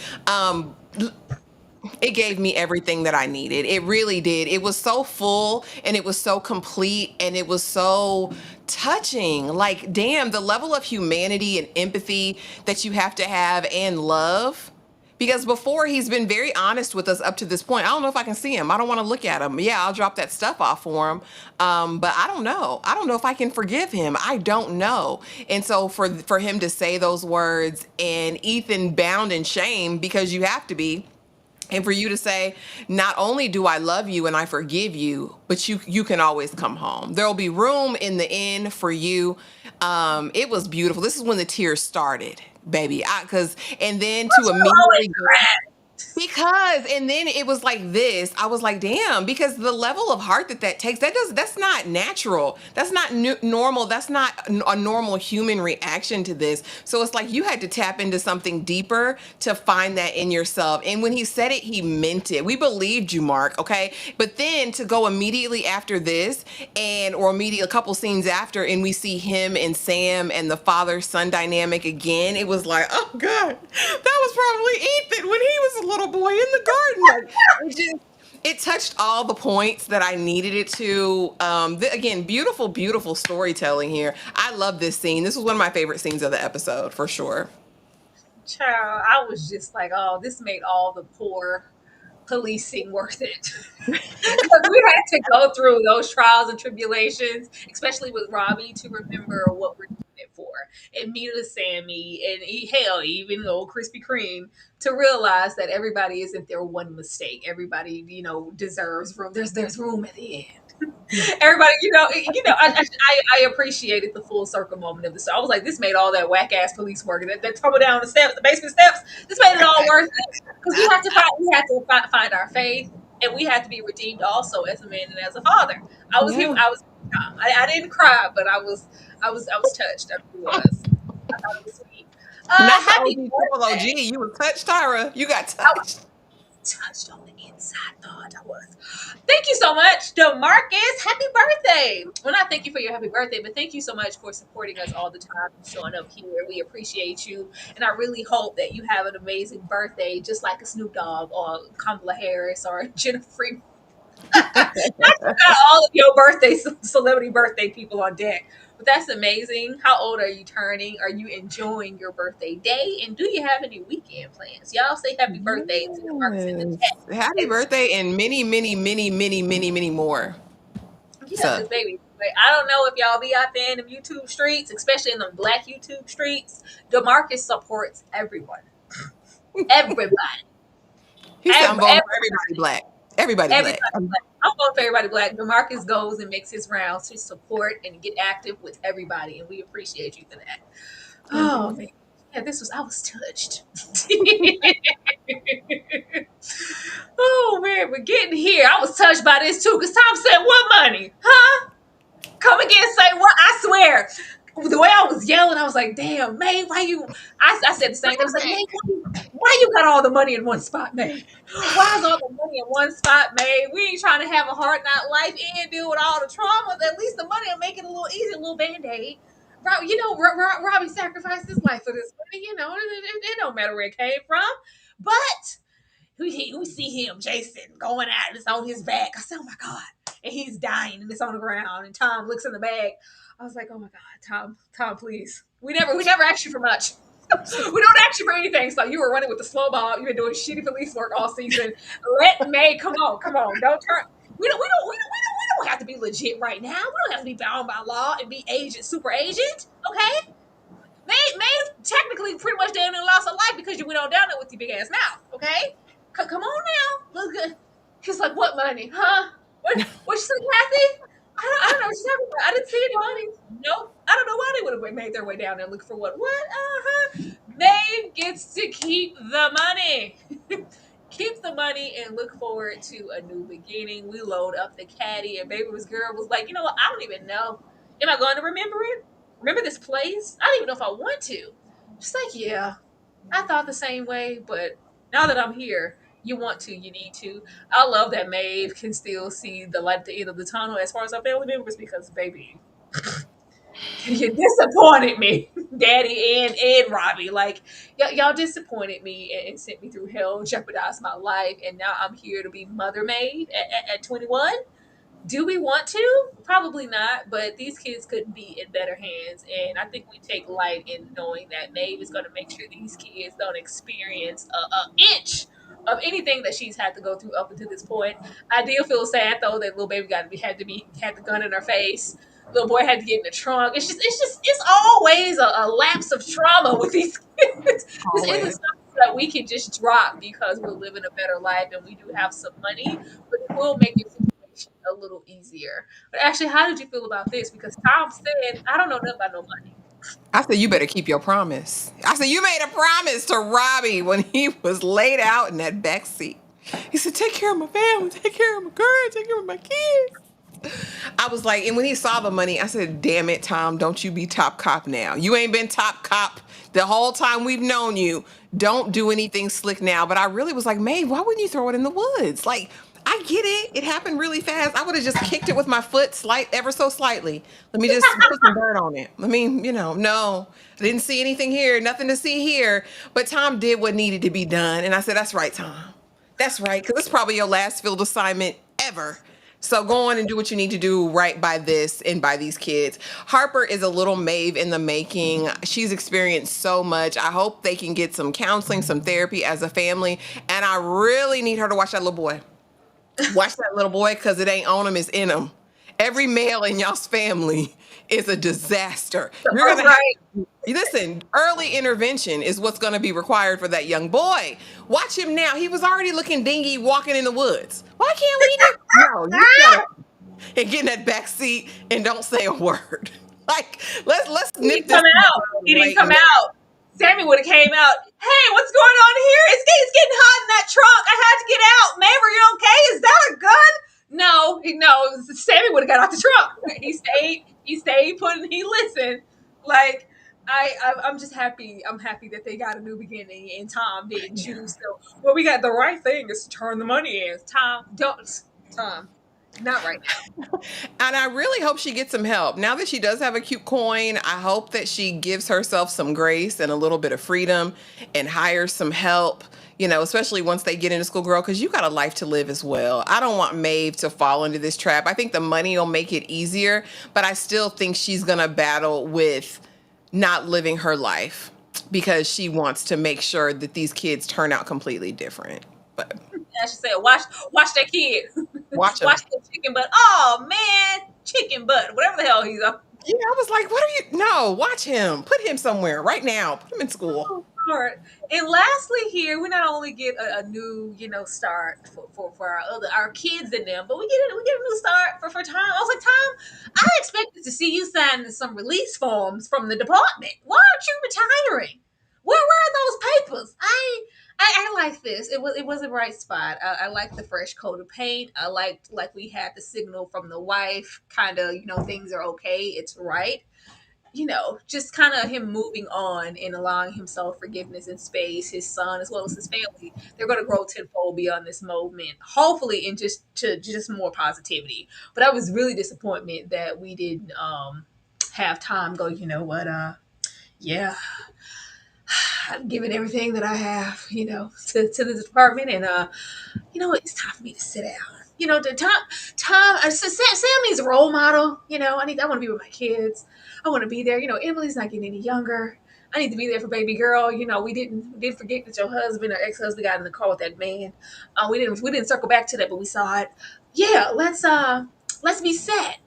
It gave me everything that I needed. It really did. It was so full and it was so complete and it was so touching. Like, damn, the level of humanity and empathy that you have to have and love. Because before he's been very honest with us up to this point. I don't know if I can see him. I don't want to look at him. Yeah, I'll drop that stuff off for him. But I don't know. I don't know if I can forgive him. I don't know. And so for him to say those words and Ethan bound in shame because you have to be. And for you to say, not only do I love you and I forgive you, but you can always come home. There'll be room in the inn for you. It was beautiful. This is when the tears started, baby. And then to immediately go. And then it was like this. I was like, damn, because the level of heart that takes, that's not natural. That's not normal. That's not a normal human reaction to this. So it's like you had to tap into something deeper to find that in yourself. And when he said it, he meant it. We believed you, Mark. Okay. But then to go immediately after this or immediately a couple scenes after, and we see him and Sam and the father-son dynamic again, it was like, oh God, that was probably Ethan when he was a little boy in the garden. Like, it touched all the points that I needed it to. Again, beautiful, beautiful storytelling here. I love this scene. This was one of my favorite scenes of the episode for sure. child, I was just like, oh, this made all the poor policing worth it. Because we had to go through those trials and tribulations, especially with Robbie, to remember what we're doing it for. And Mila, Sammy, and hell, even old Krispy Kreme, to realize that everybody isn't their one mistake. Everybody, deserves room. There's room at the end. Everybody, I appreciated the full circle moment of this. I was like, this made all that whack ass police work. That tumble down the steps, the basement steps. This made it all worth it because we had to find our faith, and we had to be redeemed also as a man and as a father. I was here. Yeah. I didn't cry, but I was touched. I really was. I thought it was sweet. Not the Happy OG triple OG. birthday. You were touched, Tyra. You got I was touched. touched on the inside. Thought I was. Thank you so much, DeMarcus. Happy birthday. Well, not thank you for your happy birthday, but thank you so much for supporting us all the time and showing up here. We appreciate you. And I really hope that you have an amazing birthday, just like a Snoop Dogg or Kamala Harris or Jennifer. Not you got all of your celebrity birthday people on deck. But that's amazing. How old are you turning? Are you enjoying your birthday day? And do you have any weekend plans? Y'all say happy birthday to the Marcus in the chat. Yes. Happy birthday and many, many, many, many, many, many more. Yeah, So, because baby, like, I don't know if y'all be out there in the YouTube streets, especially in the black YouTube streets. DeMarcus supports everyone. Everybody. he said, I'm voting Everybody. for everybody black. Everybody Everybody black. black. I'm voting for everybody black. DeMarcus goes and makes his rounds to support and get active with everybody, and we appreciate you for that. Oh man. Yeah, I was touched. Oh man, we're getting here. I was touched by this too, because Tom said, what money? Huh? Come again, say what? I swear. The way I was yelling, I was like, damn, May, why you? I said the same thing. I was like, May, why you got all the money in one spot, May? Why is all the money in one spot, May? We ain't trying to have a hard knock life and deal with all the trauma. At least the money will make it a little easier, a little band-aid. Robbie sacrificed his life for this money. It don't matter where it came from. But we see him, Jason, going out and it's on his back. I said, oh my God. And he's dying and it's on the ground. And Tom looks in the bag. I was like, oh my God, Tom, please. We never asked you for much. We don't ask you for anything. So you were running with the slow ball. You've been doing shitty police work all season. Let May, come on. Don't turn. We don't have to be legit right now. We don't have to be bound by law and be super agent. Okay? May technically pretty much damn near lost her life because you went on down there with your big ass mouth. Okay? Come on now. Look good. He's like, what money? Huh? What you say, Kathy? I don't know what you're talking about. I didn't see any money. Nope. I don't know why they would have made their way down there looking for what. What? Maeve gets to keep the money. Keep the money and look forward to a new beginning. We load up the caddy, and Baby's girl was like, you know what? I don't even know. Am I going to remember it? Remember this place? I don't even know if I want to. She's like, yeah, I thought the same way, but now that I'm here, you want to, you need to. I love that Maeve can still see the light at the end of the tunnel as far as our family members because, baby, you disappointed me, Daddy and Robbie. Like, y'all disappointed me and sent me through hell, jeopardized my life, and now I'm here to be Mother Maeve at 21. Do we want to? Probably not, but these kids couldn't be in better hands. And I think we take light in knowing that Maeve is going to make sure these kids don't experience a inch of anything that she's had to go through up until this point. I do feel sad though that little baby had the gun in her face. Little boy had to get in the trunk. It's always a lapse of trauma with these kids. This isn't something that we can just drop because we're living a better life and we do have some money, but it will make it a little easier. But actually, how did you feel about this? Because Tom said, I don't know nothing about no money. I said, you better keep your promise. I said, you made a promise to Robbie when he was laid out in that back seat. He said, take care of my family, take care of my girl, take care of my kids. I was like, and when he saw the money, I said, damn it, Tom, don't you be top cop now. You ain't been top cop the whole time we've known you. Don't do anything slick now. But I really was like, Maeve, why wouldn't you throw it in the woods? Like, I get it. It happened really fast. I would have just kicked it with my foot ever so slightly. Let me just put some dirt on it. I mean, no, I didn't see anything here, nothing to see here. But Tom did what needed to be done. And I said, that's right, Tom. That's right. Because it's probably your last field assignment ever. So go on and do what you need to do right by this and by these kids. Harper is a little Maeve in the making. She's experienced so much. I hope they can get some counseling, some therapy as a family. And I really need her to watch that little boy. Watch that little boy because it ain't on him, it's in him. Every male in y'all's family is a disaster. You're gonna listen, early intervention is what's going to be required for that young boy. Watch him now. He was already looking dingy walking in the woods. Why can't we do? No, you shut up and get in that back seat and don't say a word. Like, let's He didn't come out. He didn't come out. Sammy would have came out. Hey, what's going on here? It's getting hot in that trunk. I had to get out. Maeve, are you okay? Is that a gun? No. Sammy would have got out the trunk. He stayed put and he listened. Like, I'm just happy. I'm happy that they got a new beginning and Tom didn't choose. So, well, we got the right thing is to turn the money in. Tom, not right now. And I really hope she gets some help. Now that she does have a cute coin, I hope that she gives herself some grace and a little bit of freedom and hires some help, especially once they get into school, girl, because you got a life to live as well. I don't want Maeve to fall into this trap. I think the money will make it easier, but I still think she's going to battle with not living her life because she wants to make sure that these kids turn out completely different. But I should say, watch that kid. Watch the chicken butt. Oh man, chicken butt. Whatever the hell he's up. Yeah, I was like, what are you? No, watch him. Put him somewhere right now. Put him in school. Oh, Lord. And lastly, here we not only get a new, start for our kids in them, but we get a new start for Tom. I was like, Tom, I expected to see you sign some release forms from the department. Why aren't you retiring? Where are those papers? I like this. It was a bright spot. I liked the fresh coat of paint. I liked like we had the signal from the wife, kind of, things are okay. It's right. Just kind of him moving on and allowing himself forgiveness and space, his son as well as his family, they're going to grow tenfold beyond this moment, hopefully, and just more positivity. But I was really disappointed that we didn't have time go, you know what, yeah, I'm giving everything that I have, to the department, and it's time for me to sit down. The time, Sammy's a role model. I want to be with my kids. I want to be there. Emily's not getting any younger. I need to be there for baby girl. We didn't forget that your husband or ex-husband got in the car with that man. We didn't circle back to that, but we saw it. Yeah, let's be set.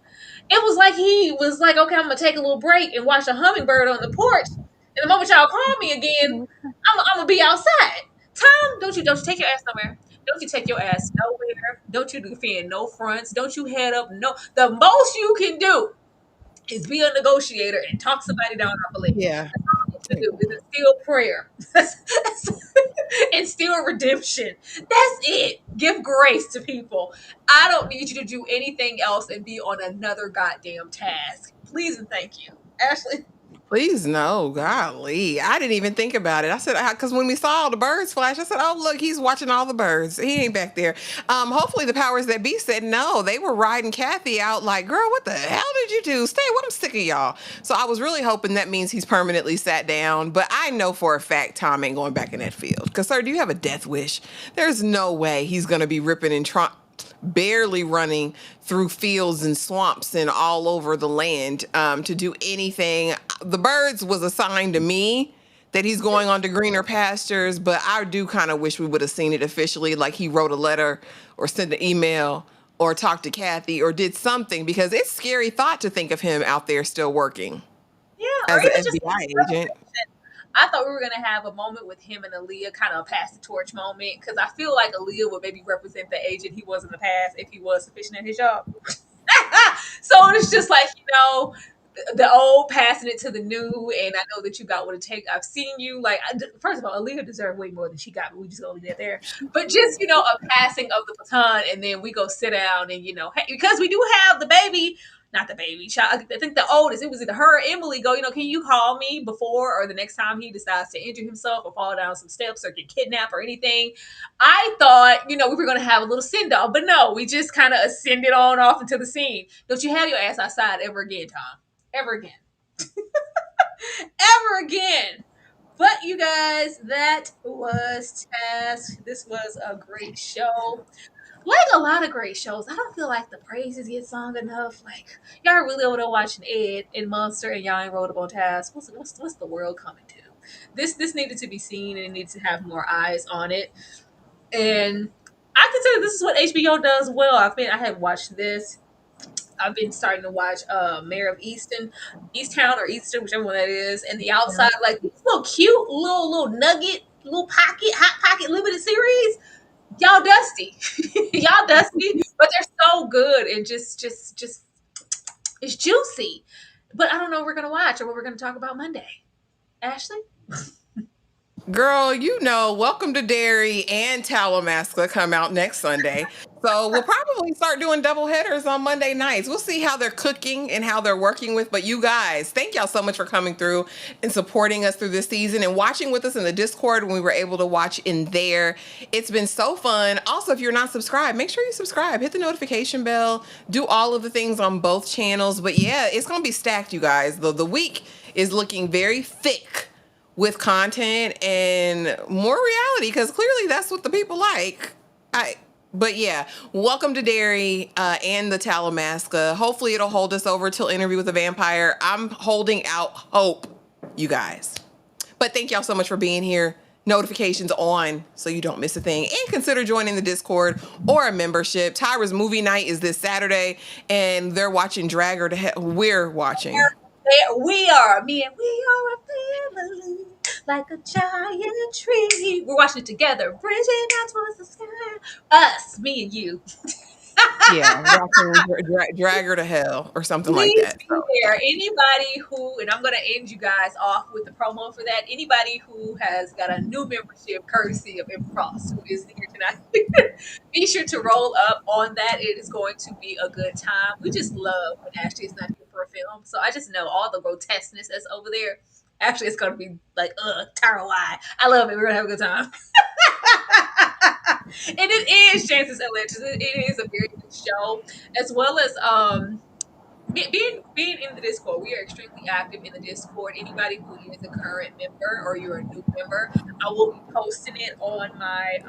It was like he was like, okay, I'm gonna take a little break and watch a hummingbird on the porch. And the moment y'all call me again, I'm gonna be outside. Tom, don't you take your ass somewhere. Don't you take your ass nowhere. Don't you defend no fronts. Don't you head up no. The most you can do is be a negotiator and talk somebody down off a ledge. Yeah. That's all you need to do is instill prayer. Instill redemption. That's it. Give grace to people. I don't need you to do anything else and be on another goddamn task. Please and thank you. Ashley. Please no, golly. I didn't even think about it. I said, because when we saw all the birds flash, I said, oh, look, he's watching all the birds. He ain't back there. Hopefully the powers that be said no. They were riding Kathy out like, girl, what the hell did you do? Stay away, I'm sick of y'all. So I was really hoping that means he's permanently sat down. But I know for a fact Tom ain't going back in that field. Because, sir, do you have a death wish? There's no way he's going to be ripping and barely running through fields and swamps and all over the land to do anything. The birds was a sign to me that he's going on to greener pastures, but I do kind of wish we would have seen it officially, like he wrote a letter or sent an email or talked to Kathy or did something, because it's a scary thought to think of him out there still working Yeah, or as an even just FBI agent. I thought we were gonna have a moment with him and Aaliyah, kind of a pass the torch moment, because I feel like Aaliyah would maybe represent the agent he was in the past if he was sufficient at his job. So it's just like, the old passing it to the new, and I know that you got what it takes. I've seen you like. First of all, Aaliyah deserved way more than she got, but we just gonna leave that there. But just a passing of the baton, and then we go sit down, and hey, because we do have the baby. Not the baby child. I think the oldest. It was either her or Emily. Go. Can you call me before or the next time he decides to injure himself or fall down some steps or get kidnapped or anything? I thought, we were going to have a little send off, but no, we just kind of ascended on off into the scene. Don't you have your ass outside ever again, Tom? Ever again. Ever again. But you guys, that was Task. This was a great show. Like a lot of great shows, I don't feel like the praises get sung enough. Like, y'all really over there watching Ed and Monster and y'all ain't wrote up on Task. What's the world coming to? This needed to be seen and it needs to have more eyes on it. And I consider this is what HBO does well. I have watched this. I've been starting to watch Mayor of Easttown or Easton, whichever one that is, and The Outside, like these little cute little nugget, little hot pocket limited series. Y'all dusty. Y'all dusty, but they're so good and just it's juicy. But I don't know what we're gonna watch or what we're gonna talk about Monday. Ashley? Girl, Welcome to Derry and Talamasca come out next Sunday. So we'll probably start doing double headers on Monday nights. We'll see how they're cooking and how they're working with. But you guys, thank y'all so much for coming through and supporting us through this season and watching with us in the Discord when we were able to watch in there. It's been so fun. Also, if you're not subscribed, make sure you subscribe. Hit the notification bell. Do all of the things on both channels. But yeah, it's going to be stacked, you guys. The week is looking very thick with content and more reality, because clearly that's what the people like. But yeah, welcome to Derry and the Talamasca. Hopefully it'll hold us over till Interview with a Vampire. I'm holding out hope, you guys. But thank y'all so much for being here. Notifications on so you don't miss a thing. And consider joining the Discord or a membership. Tyra's movie night is this Saturday, and they're watching Drag Her to Hell. We're watching. We are. Me and we are a family, like a giant tree. We're watching it together, bridging out towards the sky. Us, me and you. Yeah, raccoon, drag her to hell or something like Please that. be So there. Anybody who, and I'm going to end you guys off with the promo for that. Anybody who has got a new membership courtesy of Improst who is here tonight, be sure to roll up on that. It is going to be a good time. We just love when Ashley is not here for a film. So I just know all the grotesqueness that's over there. Actually, it's going to be like, Tara, why? I love it. We're going to have a good time. And it is Chances and Legends. It is a very good show, as well as being in the Discord. We are extremely active in the Discord. Anybody who is a current member or you're a new member, I will be posting it on my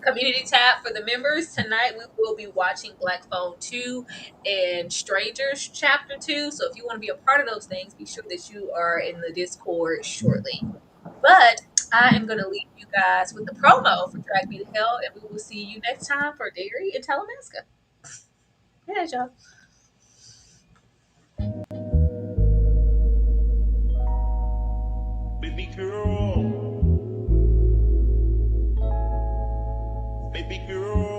community tab for the members. Tonight we will be watching Black Phone 2 and Strangers Chapter 2. So if you want to be a part of those things, be sure that you are in the Discord shortly. But I am going to leave you guys with the promo for Drag Me to Hell, and we will see you next time for Dairy and Talamasca. Yeah, y'all. Baby girl. Baby girl.